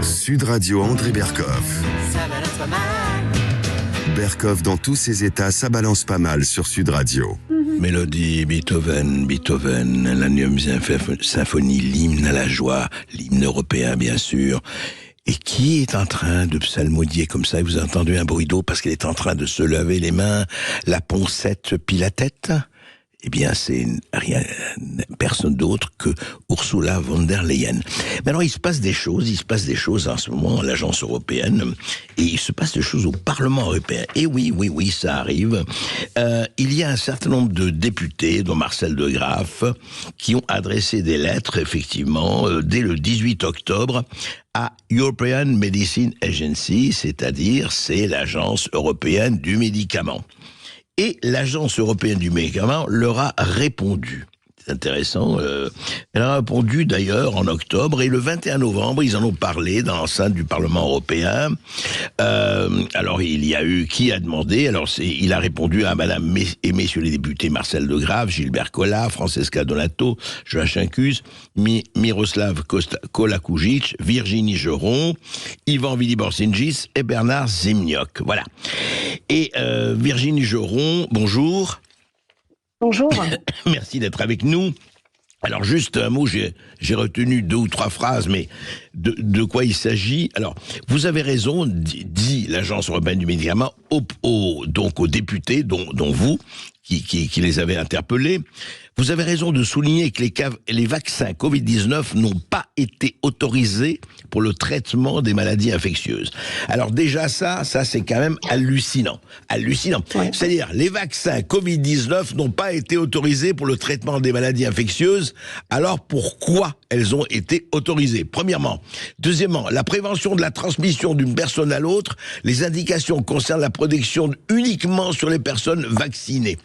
Sud Radio André Berkoff. Ça balance pas mal. Berkoff dans tous ses états, ça balance pas mal sur Sud Radio. Mélodie, Beethoven, la 9e symphonie, l'hymne à la joie, l'hymne européen bien sûr. Et qui est en train de psalmodier comme ça? Vous avez entendu un bruit d'eau parce qu'elle est en train de se laver les mains, la poncette pile la tête? Eh bien, c'est personne d'autre que Ursula von der Leyen. Mais alors, il se passe des choses en ce moment à l'agence européenne, et il se passe des choses au Parlement européen. Et oui, ça arrive. Il y a un certain nombre de députés, dont Marcel de Graaf, qui ont adressé des lettres, effectivement, dès le 18 octobre, à European Medicine Agency, c'est-à-dire, c'est l'agence européenne du médicament. Et l'Agence européenne du médicament leur a répondu. C'est intéressant. Elle a répondu d'ailleurs en octobre, et le 21 novembre, ils en ont parlé dans l'enceinte du Parlement européen. Alors, il y a eu qui a demandé. Alors, il a répondu à madame et messieurs les députés Marcel de Graaf, Gilbert Collat, Francesca Donato, Joachim Cus, Miroslav Kolakujic, Virginie Geron, Ivan Vili-Borsingis et Bernard Zimniok. Voilà. Et Virginie Geron, bonjour. Bonjour. Merci d'être avec nous. Alors, juste un mot, j'ai retenu 2 ou 3 phrases, mais de quoi il s'agit? Alors, vous avez raison, dit l'Agence européenne du médicament, donc aux députés, dont vous, qui les avez interpellés. Vous avez raison de souligner que les vaccins Covid-19 n'ont pas été autorisés pour le traitement des maladies infectieuses. Alors déjà ça c'est quand même hallucinant. Ouais. C'est-à-dire, les vaccins Covid-19 n'ont pas été autorisés pour le traitement des maladies infectieuses. Alors pourquoi elles ont été autorisées? Premièrement. Deuxièmement, la prévention de la transmission d'une personne à l'autre, les indications concernent la protection uniquement sur les personnes vaccinées.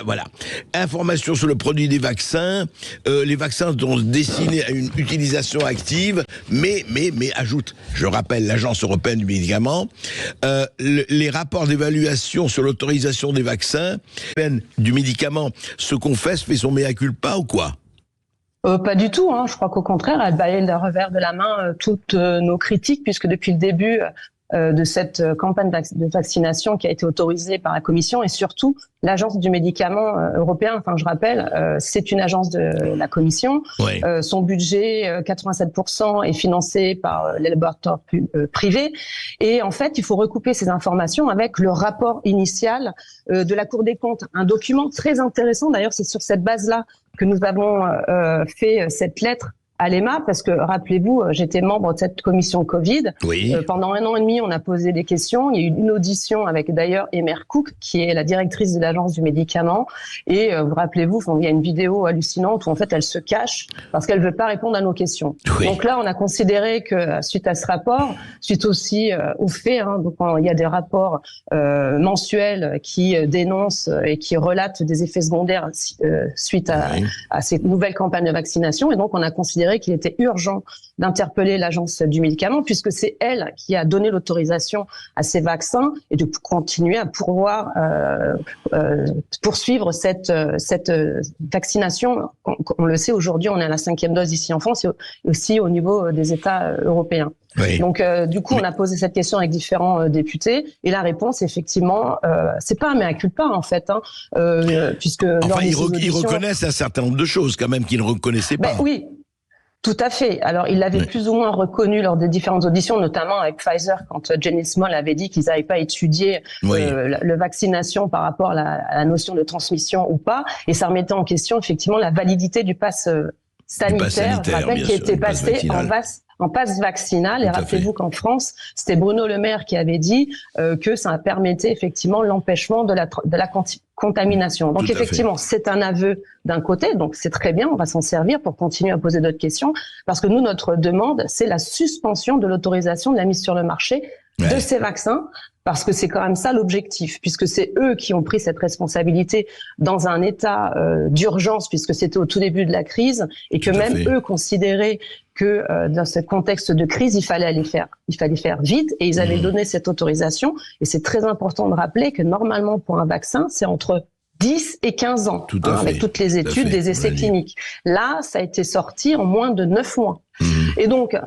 Voilà. Information sur le produit des vaccins. Les vaccins sont destinés à une utilisation active, mais ajoute, je rappelle, l'Agence européenne du médicament, les rapports d'évaluation sur l'autorisation des vaccins du médicament se confesse, fait son mea culpa ou quoi? Pas du tout, je crois qu'au contraire, elle balaye d'un revers de la main toutes nos critiques, puisque depuis le début de cette campagne de vaccination qui a été autorisée par la Commission, et surtout l'Agence du médicament européen, je rappelle, c'est une agence de la Commission. Ouais. Son budget, 87% est financé par les laboratoires privés. Et en fait, il faut recouper ces informations avec le rapport initial de la Cour des comptes. Un document très intéressant, d'ailleurs, c'est sur cette base-là que nous avons fait cette lettre à l'EMA, parce que, rappelez-vous, j'étais membre de cette commission Covid. Oui. Pendant 1 an et demi, on a posé des questions. Il y a eu une audition avec, d'ailleurs, Emer Cook, qui est la directrice de l'Agence du médicament. Et vous rappelez-vous, il y a une vidéo hallucinante où, en fait, elle se cache parce qu'elle veut pas répondre à nos questions. Oui. Donc là, on a considéré que, suite à ce rapport, suite aussi aux faits, donc il y a des rapports mensuels qui dénoncent et qui relatent des effets secondaires suite à ces nouvelles campagnes de vaccination. Et donc, on a considéré qu'il était urgent d'interpeller l'Agence du médicament, puisque c'est elle qui a donné l'autorisation à ces vaccins, et de continuer à pouvoir poursuivre cette vaccination. On le sait, aujourd'hui, on est à la 5e dose ici en France, et aussi au niveau des États européens. Oui. Donc, du coup, on a posé cette question avec différents députés, et la réponse, effectivement, c'est pas un mea culpa, en fait, puisque... Enfin, ils reconnaissent un certain nombre de choses, quand même, qu'ils ne reconnaissaient pas. Oui. Tout à fait. Alors, ils l'avaient plus ou moins reconnu lors des différentes auditions, notamment avec Pfizer, quand Jenny Small avait dit qu'ils n'avaient pas étudié la vaccination par rapport à la notion de transmission ou pas. Et ça remettait en question, effectivement, la validité du pass sanitaire, je rappelle, qui était passé en passe vaccinal. Et rappelez-vous qu'en France, c'était Bruno Le Maire qui avait dit que ça permettait effectivement l'empêchement de la contamination. Donc effectivement, c'est un aveu d'un côté, donc c'est très bien, on va s'en servir pour continuer à poser d'autres questions, parce que nous, notre demande, c'est la suspension de l'autorisation de la mise sur le marché de ces vaccins, parce que c'est quand même ça l'objectif, puisque c'est eux qui ont pris cette responsabilité dans un état d'urgence, puisque c'était au tout début de la crise, et que même eux considéraient que dans ce contexte de crise, il fallait faire vite, et ils avaient donné cette autorisation. Et c'est très important de rappeler que normalement, pour un vaccin, c'est entre 10 et 15 ans, avec toutes les études des essais cliniques. Là, ça a été sorti en moins de 9 mois. Et donc,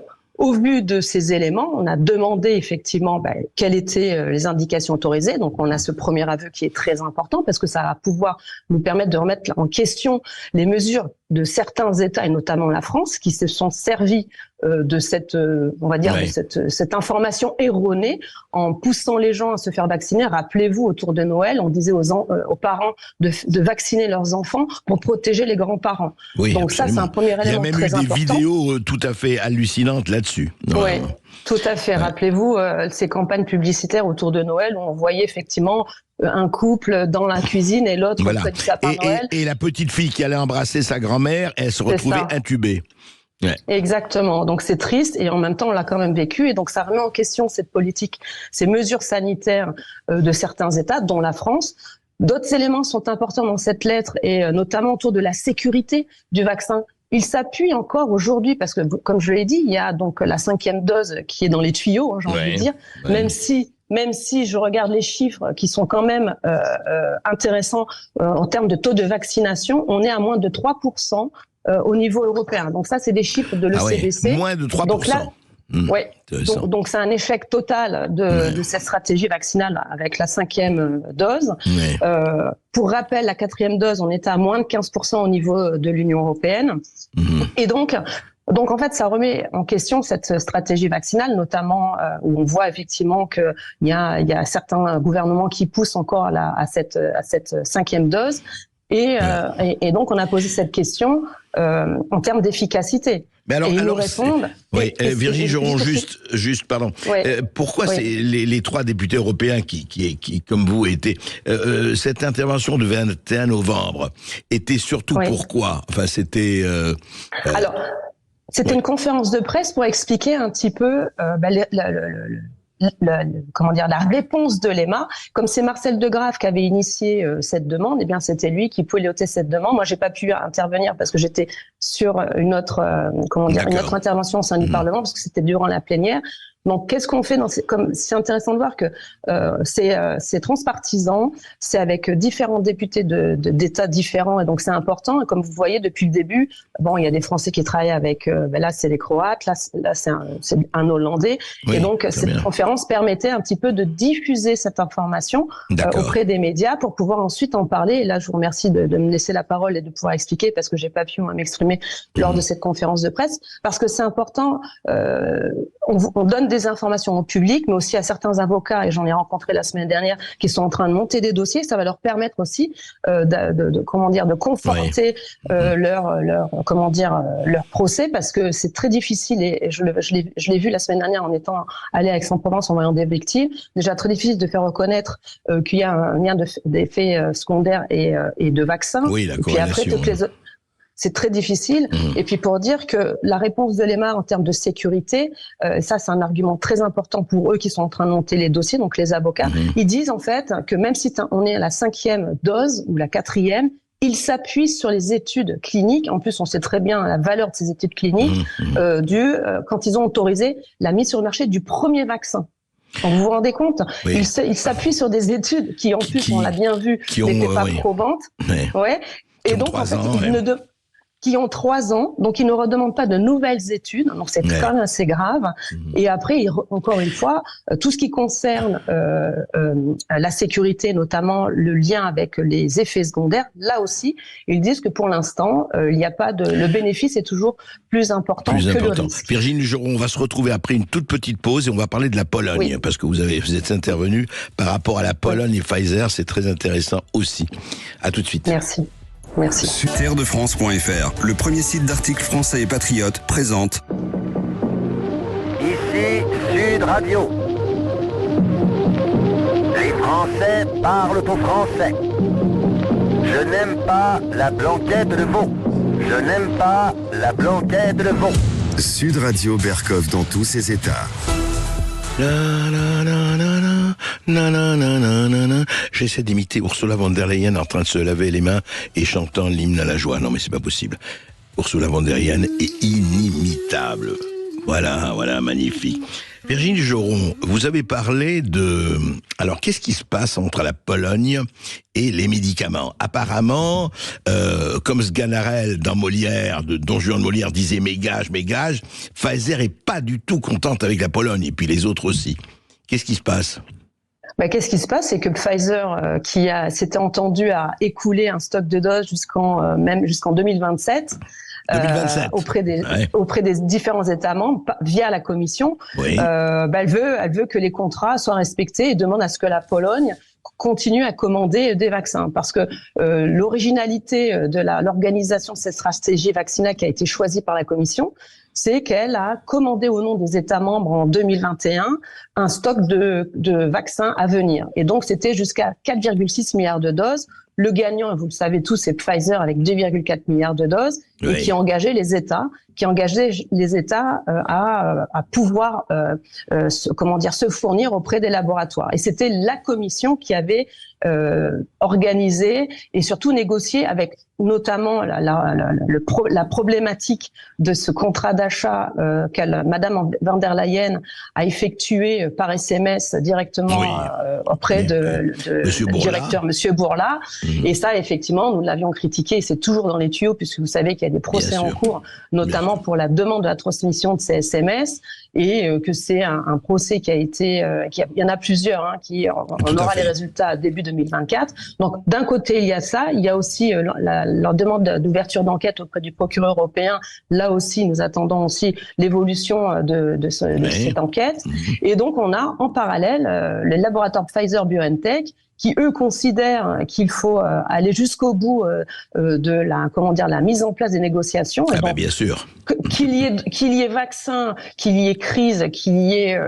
au vu de ces éléments, on a demandé effectivement quelles étaient les indications autorisées. Donc, on a ce premier aveu qui est très important parce que ça va pouvoir nous permettre de remettre en question les mesures de certains États, et notamment la France, qui se sont servis de cette, on va dire, de cette information erronée en poussant les gens à se faire vacciner. Rappelez-vous, autour de Noël, on disait aux parents de vacciner leurs enfants pour protéger les grands-parents. Oui, donc absolument. Ça, c'est un premier élément très important. Il y a même eu des vidéos tout à fait hallucinantes là-dessus. Oui, tout à fait. Ouais. Rappelez-vous ces campagnes publicitaires autour de Noël où on voyait effectivement un couple dans la cuisine et l'autre près du sapin Noël. Et la petite fille qui allait embrasser sa grand-mère, elle se retrouvait intubée. Ouais. Exactement. Donc c'est triste et en même temps on l'a quand même vécu et donc ça remet en question cette politique, ces mesures sanitaires de certains États, dont la France. D'autres éléments sont importants dans cette lettre et notamment autour de la sécurité du vaccin. Il s'appuie encore aujourd'hui parce que, comme je l'ai dit, il y a donc la 5e dose qui est dans les tuyaux, j'ai envie de dire, même si je regarde les chiffres qui sont quand même intéressants en termes de taux de vaccination, on est à moins de 3% au niveau européen. Donc ça, c'est des chiffres de l'ECDC. Moins de 3%. Donc là, donc c'est un échec total de cette stratégie vaccinale avec la 5e dose. Pour rappel, la 4e dose, on était à moins de 15% au niveau de l'Union européenne. Et donc en fait, ça remet en question cette stratégie vaccinale, notamment où on voit effectivement qu'il y a certains gouvernements qui poussent encore à cette 5e dose. Et donc, on a posé cette question en termes d'efficacité. Mais alors, et ils nous répondent. Oui, Virginie Geron, juste, pardon. Pourquoi c'est les 3 députés européens qui, comme vous, étaient cette intervention de 21 novembre était surtout pourquoi? Enfin, c'était. Alors, c'était une conférence de presse pour expliquer un petit peu la réponse de l'EMA. Comme c'est Marcel Degrave qui avait initié cette demande, eh bien c'était lui qui pilotait cette demande. Moi, j'ai pas pu intervenir parce que j'étais sur une autre intervention au sein du Parlement parce que c'était durant la plénière. Donc, qu'est-ce qu'on fait c'est intéressant de voir que c'est transpartisan, c'est avec différents députés d'États différents, et donc c'est important. Et comme vous voyez depuis le début, il y a des Français qui travaillent avec, là c'est les Croates, là c'est un Hollandais, et donc cette conférence permettait un petit peu de diffuser cette information auprès des médias pour pouvoir ensuite en parler. Et là, je vous remercie de me laisser la parole et de pouvoir expliquer parce que j'ai pas pu m'exprimer lors de cette conférence de presse, parce que c'est important. On donne des informations au public, mais aussi à certains avocats, et j'en ai rencontré la semaine dernière, qui sont en train de monter des dossiers. Ça va leur permettre aussi de conforter leur procès, parce que c'est très difficile, et je l'ai vu la semaine dernière en étant allé à Aix-en-Provence en voyant des victimes. Déjà très difficile de faire reconnaître qu'il y a un lien d'effets secondaires et de vaccins. Oui, la corrélation. Et puis après, c'est très difficile. Et puis pour dire que la réponse de l'EMA en termes de sécurité, ça c'est un argument très important pour eux qui sont en train de monter les dossiers, donc les avocats. Ils disent en fait que même si on est à la 5e dose ou la 4e, ils s'appuient sur les études cliniques. En plus, on sait très bien la valeur de ces études cliniques quand ils ont autorisé la mise sur le marché du premier vaccin. Donc, vous vous rendez compte, ils s'appuient sur des études qui en plus, on l'a bien vu, n'étaient pas probantes. Et donc, en fait, qui ont 3 ans, donc ils ne redemandent pas de nouvelles études, donc c'est quand même assez grave. Et après, encore une fois, tout ce qui concerne la sécurité, notamment le lien avec les effets secondaires, là aussi, ils disent que pour l'instant, il n'y a pas le bénéfice est toujours plus important que le risque. Virginie Geron, on va se retrouver après une toute petite pause et on va parler de la Pologne, parce que vous êtes intervenu par rapport à la Pologne et Pfizer, c'est très intéressant aussi. À tout de suite. Merci. Terredefrance.fr, le premier site d'articles français et patriotes, présente. Ici Sud Radio. Les Français parlent aux Français. Je n'aime pas la blanquette de veau. Je n'aime pas la blanquette de veau. Sud Radio Berkov dans tous ses états. J'essaie d'imiter Ursula von der Leyen en train de se laver les mains et chantant l'hymne à la joie. Non, mais c'est pas possible. Ursula von der Leyen est inimitable. Voilà, magnifique. Virginie Joron, vous avez parlé de... Alors, qu'est-ce qui se passe entre la Pologne et les médicaments? Apparemment, comme Sganarelle dans Molière, de Don Juan de Molière disait « mes gages », Pfizer est pas du tout contente avec la Pologne, et puis les autres aussi. Qu'est-ce qui se passe? Qu'est-ce qui se passe, c'est que Pfizer, qui s'était entendu à écouler un stock de doses jusqu'en 2027, 2027. auprès des différents États membres via la Commission, oui. Elle veut que les contrats soient respectés et demande à ce que la Pologne continue à commander des vaccins, parce que l'originalité de l'organisation de cette stratégie vaccinale qui a été choisie par la Commission, c'est qu'elle a commandé au nom des États membres en 2021 un stock de vaccins à venir. Et donc, c'était jusqu'à 4,6 milliards de doses. Le gagnant, vous le savez tous, c'est Pfizer avec 2,4 milliards de doses, oui. Et qui engageait les États, à pouvoir, se fournir auprès des laboratoires. Et c'était la Commission qui avait organisé et surtout négocié avec notamment la problématique de ce contrat d'achat Madame van der Leyen a effectué par SMS directement oui. Auprès du directeur Monsieur Bourla. Mmh. Et ça, effectivement, nous l'avions critiqué et c'est toujours dans les tuyaux puisque vous savez qu'il y a des procès en cours, notamment pour la demande de la transmission de ces SMS et que c'est un procès qui a été... il y en a plusieurs, on aura les résultats début 2024. Donc, d'un côté, il y a ça. Il y a aussi leur demande d'ouverture d'enquête auprès du procureur européen. Là aussi, nous attendons aussi l'évolution de cette enquête. Et donc, on a en parallèle les laboratoires Pfizer-BioNTech qui, eux, considèrent qu'il faut aller jusqu'au bout de la mise en place des négociations. Bien sûr. Qu'il y ait vaccin, qu'il y ait crise, qu'il y ait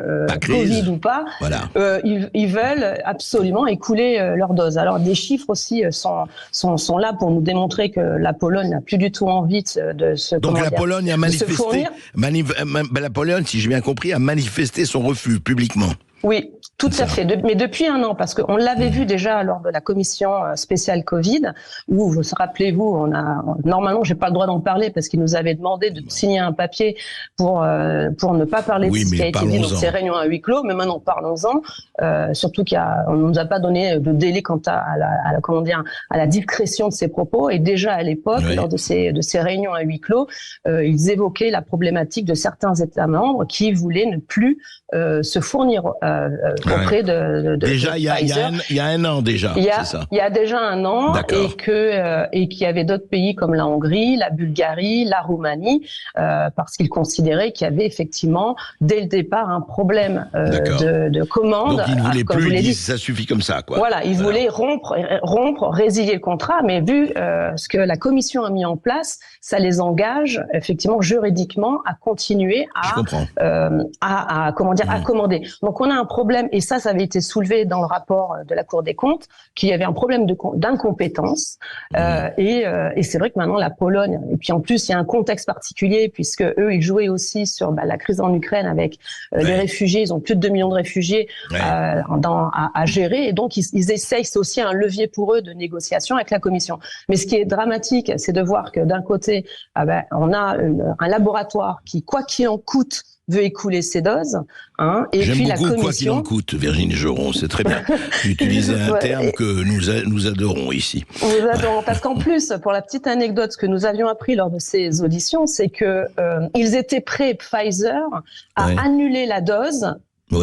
Covid ou pas, voilà. Ils veulent absolument écouler leurs doses. Alors, des chiffres aussi sont là pour nous démontrer que la Pologne n'a plus du tout envie de se Donc la Pologne a manifesté, la Pologne, si j'ai bien compris, a manifesté son refus publiquement. Oui, tout à fait. Mais depuis un an, parce qu'on l'avait vu déjà lors de la commission spéciale Covid, où, vous rappelez-vous, normalement, j'ai pas le droit d'en parler parce qu'ils nous avaient demandé de signer un papier pour ne pas parler de ce qui a été dit dans ces réunions à huis clos. Mais maintenant, parlons-en. Surtout qu'on nous a pas donné de délai quant à la discrétion de ces propos. Et déjà à l'époque, lors de ces réunions à huis clos, ils évoquaient la problématique de certains États membres qui voulaient ne plus se fournir auprès de déjà il y a un an déjà. C'est ça. Il y a déjà un an et qu'il y avait d'autres pays comme la Hongrie, la Bulgarie, la Roumanie parce qu'ils considéraient qu'il y avait effectivement dès le départ un problème de commande. Donc ils ne voulaient plus, ils disent ça suffit comme ça quoi. Voilà, ils voulaient rompre, résilier le contrat, mais vu ce que la Commission a mis en place, ça les engage effectivement juridiquement à continuer à commander. Donc on a un problème, et ça avait été soulevé dans le rapport de la Cour des comptes, qu'il y avait un problème d'incompétence. Et c'est vrai que maintenant la Pologne, et puis en plus il y a un contexte particulier puisque eux ils jouaient aussi sur la crise en Ukraine avec les réfugiés. Ils ont plus de 2 millions de réfugiés à gérer, et donc ils essayent, c'est aussi un levier pour eux de négociation avec la Commission. Mais ce qui est dramatique, c'est de voir que d'un côté, on a un laboratoire qui, quoi qu'il en coûte, veut écouler ses doses, et J'aime puis beaucoup, la Commission... quoi qu'il en coûte, Virginie Joron, c'est très bien. J'utilisais un terme que nous adorons ici. Nous adorons, parce qu'en plus, pour la petite anecdote, ce que nous avions appris lors de ces auditions, c'est que ils étaient prêts, Pfizer, à annuler la dose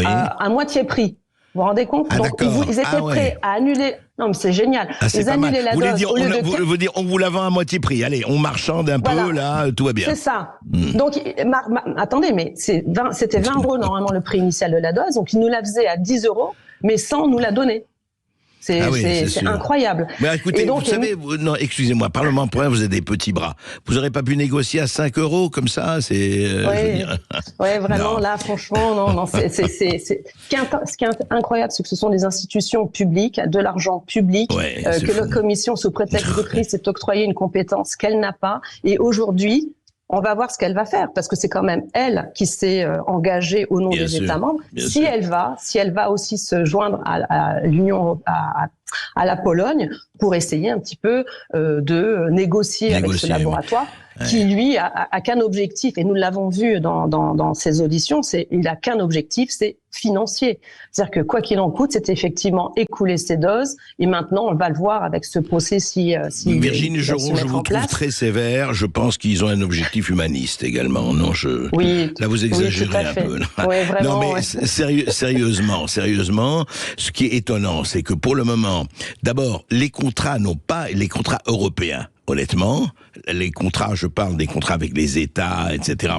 à moitié prix. Vous vous rendez compte? Donc, ils étaient prêts à annuler... Non, mais c'est génial. Ils annulaient la dose. Vous dire, on vous la vend à moitié prix. Allez, on marchande un peu, là, tout va bien. C'est ça. Donc, attendez, mais c'était 20 € normalement le prix initial de la dose. Donc, ils nous la faisaient à 10 €, mais sans nous la donner. C'est incroyable. Mais écoutez, donc, vous savez, non, excusez-moi, Parlement pour vous avez des petits bras. Vous n'aurez pas pu négocier à 5 € comme ça, vraiment, là, franchement, non. Ce qui est incroyable, c'est que ce sont des institutions publiques, de l'argent public, que la Commission, sous prétexte de crise, s'est octroyé une compétence qu'elle n'a pas. Et aujourd'hui, on va voir ce qu'elle va faire, parce que c'est quand même elle qui s'est engagée au nom des États membres. Si elle va aussi se joindre à l'Union, à la Pologne pour essayer un petit peu de négocier avec ce laboratoire. Qui lui a qu'un objectif, et nous l'avons vu dans ses auditions, il a qu'un objectif, c'est financier. C'est-à-dire que quoi qu'il en coûte, c'est effectivement écouler ces doses, et maintenant on va le voir avec ce procès si Virginie Geron, je vous trouve très sévère. Je pense qu'ils ont un objectif humaniste également. Non, là vous exagérez un peu. Oui, vraiment, non, mais sérieusement, ce qui est étonnant, c'est que pour le moment, d'abord, les contrats européens. Honnêtement, les contrats, je parle des contrats avec les États, etc.,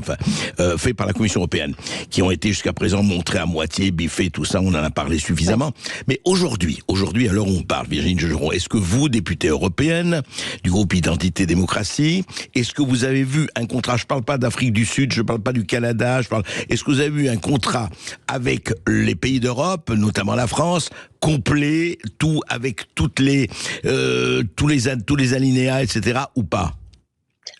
faits par la Commission européenne, qui ont été jusqu'à présent montrés à moitié, biffés, tout ça, on en a parlé suffisamment. Mais aujourd'hui, à l'heure où on parle, Virginie Geron, est-ce que vous, députée européenne, du groupe Identité Démocratie, est-ce que vous avez vu un contrat, je parle pas d'Afrique du Sud, je parle pas du Canada, est-ce que vous avez vu un contrat avec les pays d'Europe, notamment la France, complet, tout avec tous les alinéas, etc., ou pas?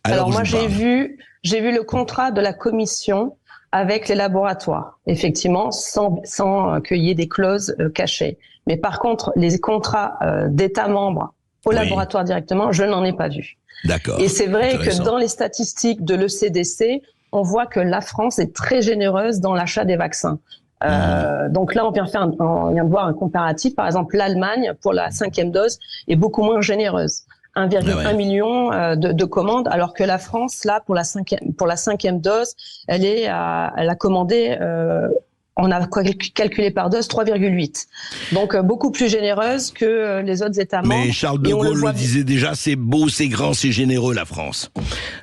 Alors moi j'ai vu le contrat de la Commission avec les laboratoires, effectivement, sans qu'il y ait des clauses cachées. Mais par contre, les contrats d'États membres au laboratoire directement, je n'en ai pas vu. D'accord. Et c'est vrai que dans les statistiques de l'ECDC, on voit que la France est très généreuse dans l'achat des vaccins. Donc là, on vient de voir un comparatif. Par exemple, l'Allemagne, pour la 5e dose, est beaucoup moins généreuse. 1,1 million de commandes, alors que la France, là, pour la 5e dose, elle a commandé, on a calculé par dose 3,8. Donc beaucoup plus généreuse que les autres États membres. Mais Charles de Gaulle le disait déjà, c'est beau, c'est grand, c'est généreux, la France.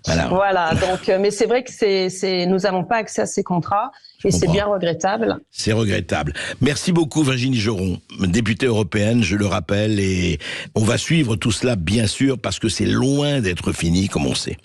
Voilà. Donc, mais c'est vrai que nous n'avons pas accès à ces contrats. Et c'est bien regrettable. C'est regrettable. Merci beaucoup Virginie Geron, députée européenne, je le rappelle, et on va suivre tout cela bien sûr parce que c'est loin d'être fini comme on sait.